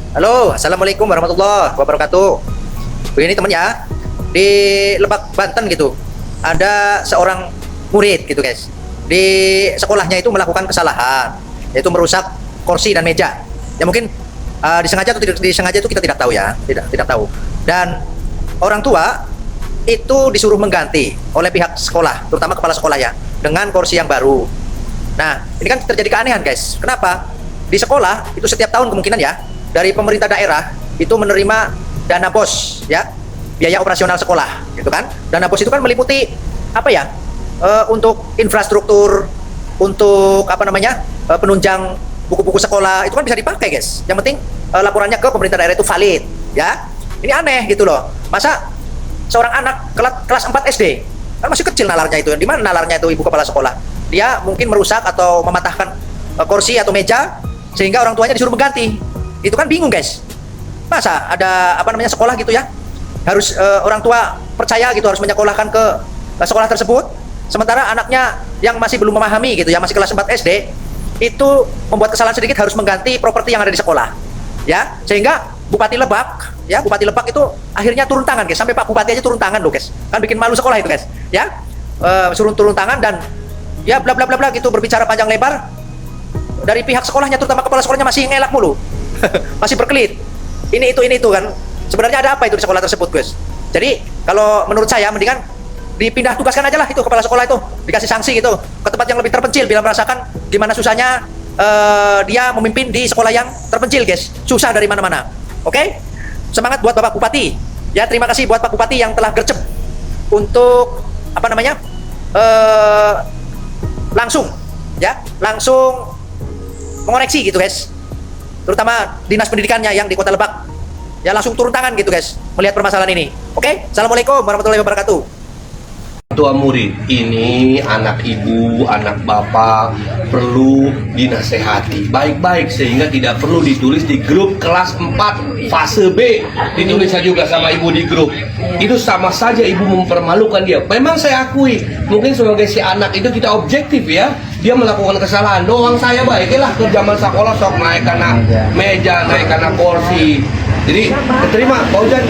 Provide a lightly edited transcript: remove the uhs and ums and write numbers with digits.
Halo, assalamualaikum warahmatullahi wabarakatuh. Begini teman ya, di Lebak Banten gitu, ada seorang murid gitu guys. Di sekolahnya itu melakukan kesalahan, yaitu merusak kursi dan meja. Ya mungkin disengaja atau tidak disengaja itu kita tidak tahu ya, tidak tahu. Dan orang tua itu disuruh mengganti oleh pihak sekolah, terutama kepala sekolah ya, dengan kursi yang baru. Nah, ini kan terjadi keanehan guys. Kenapa? Di sekolah itu setiap tahun kemungkinan ya dari pemerintah daerah itu menerima dana BOS ya, biaya operasional sekolah gitu kan. Dana BOS itu kan meliputi apa ya, untuk infrastruktur, untuk apa namanya, penunjang buku-buku sekolah, itu kan bisa dipakai guys. Yang penting laporannya ke pemerintah daerah itu valid ya. Ini aneh gitu loh, masa seorang anak kelas 4 SD kan masih kecil nalarnya itu, di mana nalarnya itu ibu kepala sekolah, dia mungkin merusak atau mematahkan kursi atau meja sehingga orang tuanya disuruh mengganti. Itu kan bingung guys, masa ada apa namanya sekolah gitu ya harus orang tua percaya gitu harus menyekolahkan ke sekolah tersebut, sementara anaknya yang masih belum memahami gitu ya, masih kelas 4 SD itu membuat kesalahan sedikit harus mengganti properti yang ada di sekolah ya, sehingga Bupati Lebak ya, Bupati Lebak itu akhirnya turun tangan guys, sampai Pak Bupati aja turun tangan loh guys, kan bikin malu sekolah itu guys ya. Suruh turun tangan dan ya bla bla bla bla gitu, berbicara panjang lebar. Dari pihak sekolahnya, terutama kepala sekolahnya, masih ngelak mulu masih berkelit ini itu kan. Sebenarnya ada apa itu di sekolah tersebut guys? Jadi kalau menurut saya mendingan dipindah tugaskan aja lah itu kepala sekolah itu, dikasih sanksi gitu ke tempat yang lebih terpencil bila merasakan gimana susahnya dia memimpin di sekolah yang terpencil guys, susah dari mana-mana. Oke, semangat buat Bapak Bupati ya, terima kasih buat Pak Bupati yang telah gercep untuk apa namanya, langsung mengoreksi gitu guys, terutama dinas pendidikannya yang di Kota Lebak ya, langsung turun tangan gitu guys melihat permasalahan ini. Oke, assalamualaikum warahmatullahi wabarakatuh. Tua murid ini, anak ibu, anak bapak perlu dinasehati baik-baik sehingga tidak perlu ditulis di grup kelas 4 fase B, ditulis juga sama ibu di grup. Itu sama saja ibu mempermalukan dia. Memang saya akui, mungkin sebagai si anak itu kita objektif ya, dia melakukan kesalahan doang. Saya baiklah ke zaman sekolah sok naik karena meja, naik karena kursi. Jadi terima Pak Ujan.